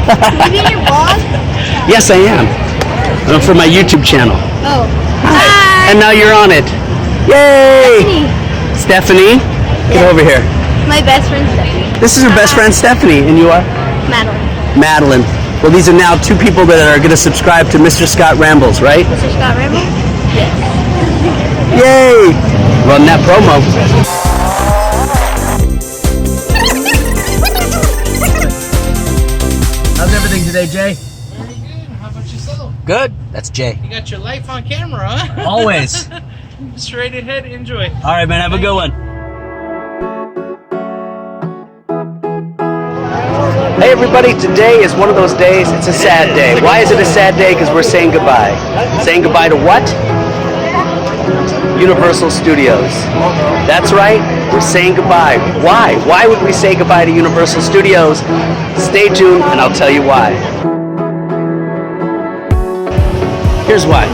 Maybe in your vlog? Yes, I am. For my YouTube channel. Oh. Hi. And now you're on it. Yay! Stephanie? Get over here. My best friend Stephanie. This is her best friend Stephanie, and you are? Madeline. Madeline. Well, these are now two people that are going to subscribe to Mr. Scott Rambles, right? Mr. Scott Ramble? Yes. Yay! Run that promo. How's everything today, Jay? Very good. How about yourself? Good. That's Jay. You got your life on camera, huh? Always. Straight ahead. Enjoy. All right, man. Have a good one. Hey, everybody. Today is one of those days. It's a sad day. Why is it a sad day? Because we're saying goodbye. Saying goodbye to what? Universal Studios. That's right. We're saying goodbye. Why? Why would we say goodbye to Universal Studios? Stay tuned, and I'll tell you why. Here's why.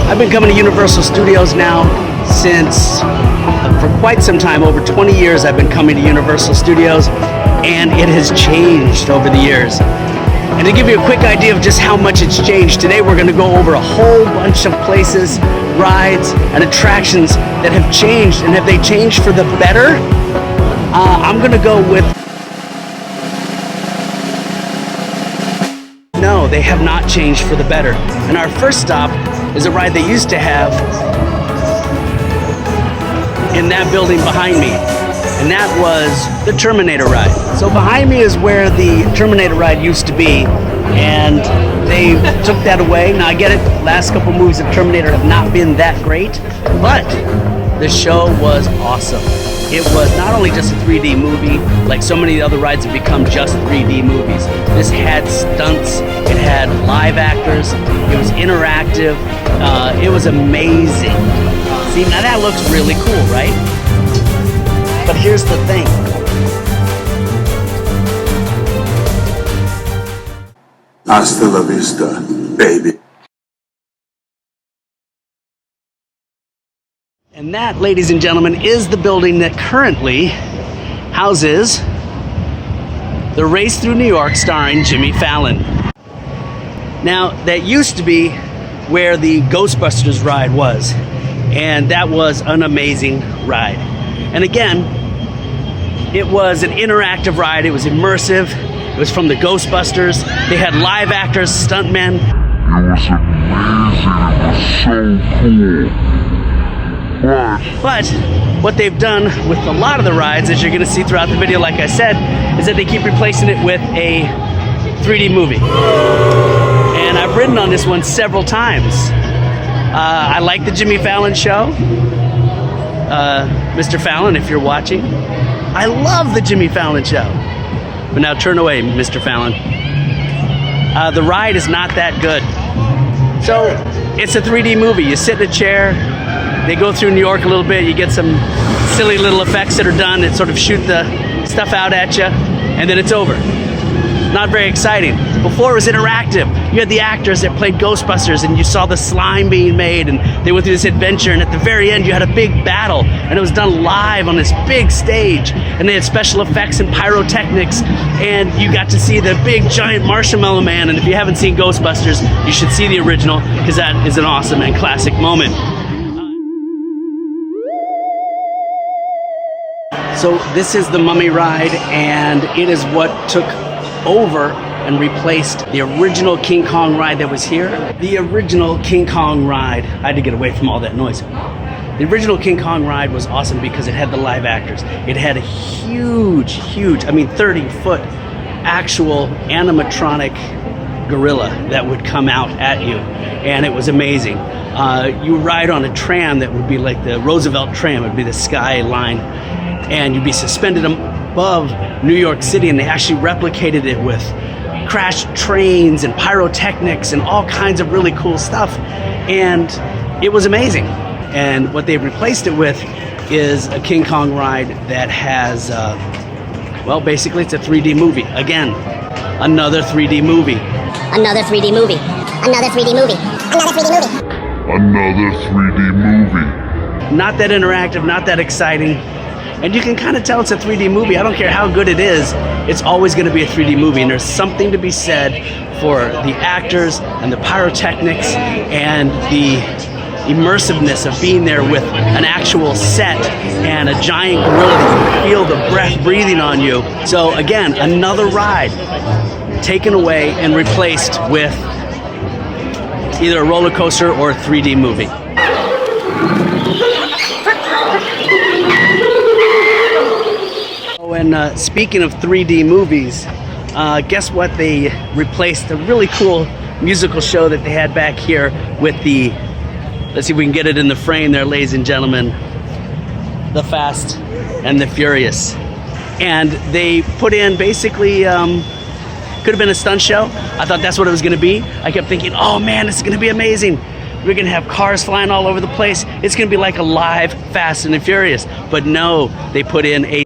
I've been coming to Universal Studios now since, for quite some time, over 20 years I've been coming to Universal Studios, and it has changed over the years. And to give you a quick idea of just how much it's changed, today we're going to go over a whole bunch of places, rides, and attractions that have changed. And have they changed for the better? I'm going to go with no, they have not changed for the better. And our first stop is a ride they used to have in that building behind me. And that was the Terminator ride. So behind me is where the Terminator ride used to be, and they took that away. Now I get it, the last couple movies of Terminator have not been that great, but the show was awesome. It was not only just a 3D movie, like so many other rides have become just 3D movies. This had stunts, it had live actors, it was interactive, it was amazing. See, now that looks really cool, right? But here's the thing. Hasta la vista, baby. And that, ladies and gentlemen, is the building that currently houses the Race Through New York starring Jimmy Fallon. Now, that used to be where the Ghostbusters ride was, and that was an amazing ride. And again, it was an interactive ride. It was immersive. It was from the Ghostbusters. They had live actors, stuntmen. It was amazing. It was so cool. But what they've done with a lot of the rides, as you're going to see throughout the video, like I said, is that they keep replacing it with a 3D movie. And I've ridden on this one several times. I like the Jimmy Fallon show. Mr. Fallon, if you're watching, I love the Jimmy Fallon show. But now turn away, Mr. Fallon. The ride is not that good. So it's a 3D movie. You sit in a chair, they go through New York a little bit, you get some silly little effects that are done that sort of shoot the stuff out at you, and then it's over. Not very exciting. Before it was interactive. You had the actors that played Ghostbusters, and you saw the slime being made, and they went through this adventure, and at the very end you had a big battle, and it was done live on this big stage, and they had special effects and pyrotechnics, and you got to see the big giant Marshmallow Man. And if you haven't seen Ghostbusters, you should see the original, because that is an awesome and classic moment. So this is the Mummy ride, and it is what took over and replaced the original King Kong ride that was here. The original King Kong ride, I had to get away from all that noise. The original King Kong ride was awesome because it had the live actors. It had a huge, 30-foot actual animatronic gorilla that would come out at you, and it was amazing. You ride on a tram that would be like the Roosevelt tram, it would be the skyline, and you'd be suspended above New York City, and they actually replicated it with crashed trains and pyrotechnics and all kinds of really cool stuff, and it was amazing. And what they've replaced it with is a King Kong ride that has, well, basically it's a 3D movie. Again, another 3D movie. Another 3D movie. Another 3D movie. Another 3D movie. Another 3D movie. Not that interactive, not that exciting. And you can kind of tell it's a 3D movie. I don't care how good it is, it's always going to be a 3D movie. And there's something to be said for the actors and the pyrotechnics and the immersiveness of being there with an actual set and a giant gorilla that you feel the breath breathing on you. So again, another ride taken away and replaced with either a roller coaster or a 3D movie. Oh, and speaking of 3D movies, guess what? They replaced a really cool musical show that they had back here with the, let's see if we can get it in the frame there, ladies and gentlemen, The Fast and the Furious. And they put in basically, could have been a stunt show. I thought that's what it was gonna be. I kept thinking, oh man, it's gonna be amazing. We're gonna have cars flying all over the place. It's gonna be like a live Fast and the Furious. But no, they put in a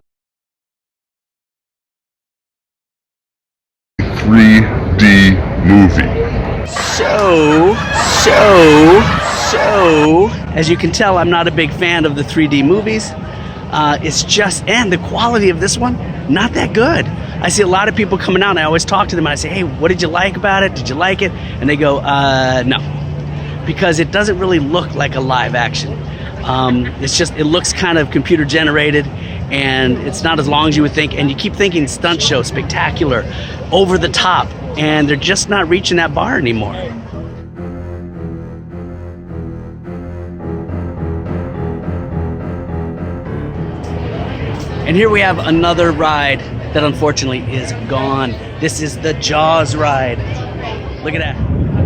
3D movie. So, as you can tell, I'm not a big fan of the 3D movies. It's just, and the quality of this one, not that good. I see a lot of people coming out and I always talk to them and I say, hey, what did you like about it? Did you like it? And they go, no. Because it doesn't really look like a live action. It's just, it looks kind of computer generated and it's not as long as you would think. And you keep thinking stunt show, spectacular, over the top, and they're just not reaching that bar anymore. And here we have another ride that unfortunately is gone. This is the Jaws ride. Look at that.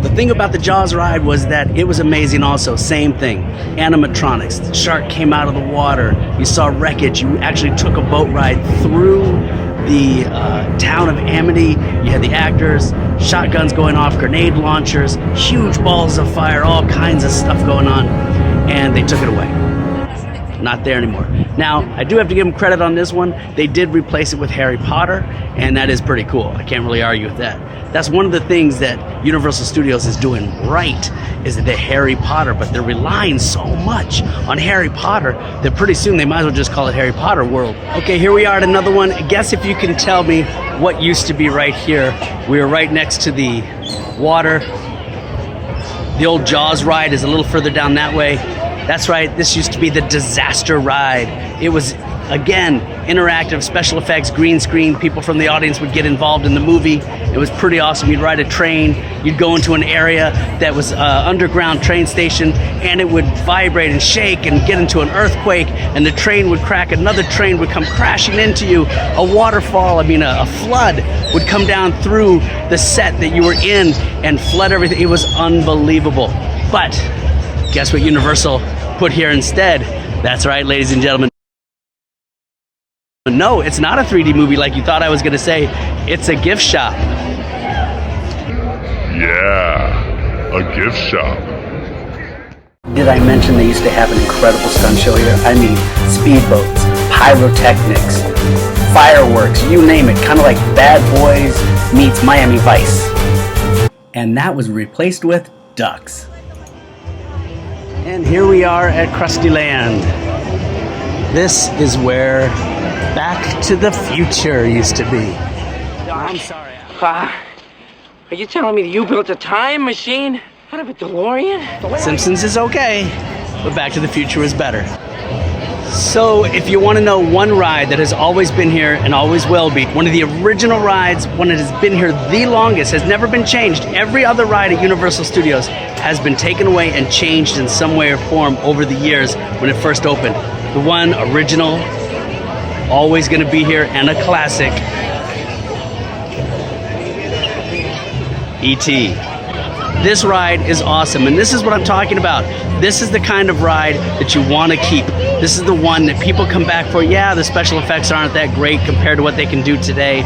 The thing about the Jaws ride was that it was amazing also. Same thing, animatronics. The shark came out of the water. You saw wreckage. You actually took a boat ride through the town of Amity. You had the actors, shotguns going off, grenade launchers, huge balls of fire, all kinds of stuff going on. And they took it away. Not there anymore. Now, I do have to give them credit on this one. They did replace it with Harry Potter, and that is pretty cool. I can't really argue with that. That's one of the things that Universal Studios is doing right, is that the Harry Potter, but they're relying so much on Harry Potter that pretty soon they might as well just call it Harry Potter World. Okay, here we are at another one. Guess if you can tell me what used to be right here. We are right next to the water. The old Jaws ride is a little further down that way. That's right, this used to be the Disaster Ride. It was, again, interactive, special effects, green screen. People from the audience would get involved in the movie. It was pretty awesome. You'd ride a train, you'd go into an area that was an underground train station, and it would vibrate and shake and get into an earthquake, and the train would crack, another train would come crashing into you, a waterfall, a flood would come down through the set that you were in and flood everything. It was unbelievable. But guess what Universal put here instead? That's right, ladies and gentlemen. No, it's not a 3D movie like you thought I was going to say. It's a gift shop. Yeah, a gift shop. Did I mention they used to have an incredible stunt show here? I mean, speedboats, pyrotechnics, fireworks, you name it. Kind of like Bad Boys meets Miami Vice. And that was replaced with ducks. And here we are at Krusty Land. This is where Back to the Future used to be. I'm sorry. Are you telling me that you built a time machine out of a DeLorean? Simpsons is okay, but Back to the Future is better. So if you want to know one ride that has always been here and always will be, one of the original rides, one that has been here the longest, has never been changed. Every other ride at Universal Studios has been taken away and changed in some way or form over the years when it first opened. The one original, always going to be here, and a classic, E.T. This ride is awesome, and this is what I'm talking about. This is the kind of ride that you want to keep. This is the one that people come back for. Yeah, the special effects aren't that great compared to what they can do today,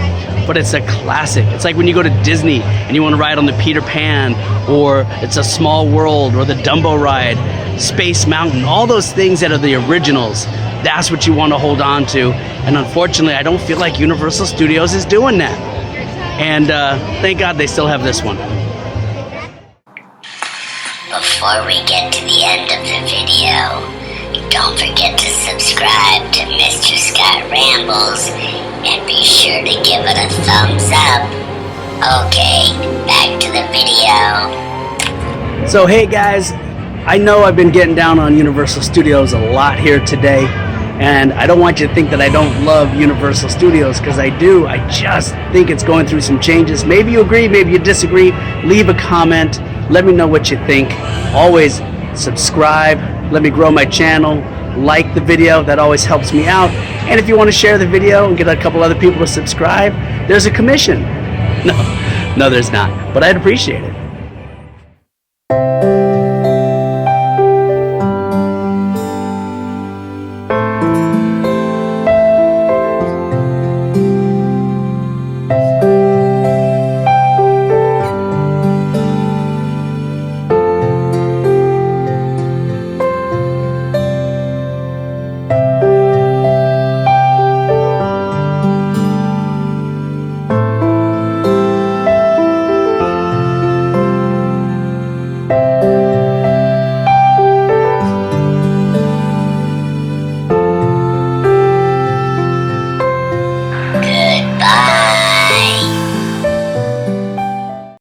but it's a classic. It's like when you go to Disney and you want to ride on the Peter Pan, or It's a Small World, or the Dumbo ride, Space Mountain, all those things that are the originals. That's what you want to hold on to, and unfortunately, I don't feel like Universal Studios is doing that. And thank God they still have this one. Before we get to the end of the video, Don't forget to subscribe to Mr. Scott Rambles and be sure to give it a thumbs up. Okay, back to the video. So hey guys, I know I've been getting down on Universal Studios a lot here today, and I don't want you to think that I don't love Universal Studios, because I do. I just think it's going through some changes. Maybe you agree, maybe you disagree. Leave a comment, let me know what you think. Always subscribe, let me grow my channel, like the video, that always helps me out. And if you want to share the video and get a couple other people to subscribe, there's a commission. No, there's not, but I'd appreciate it.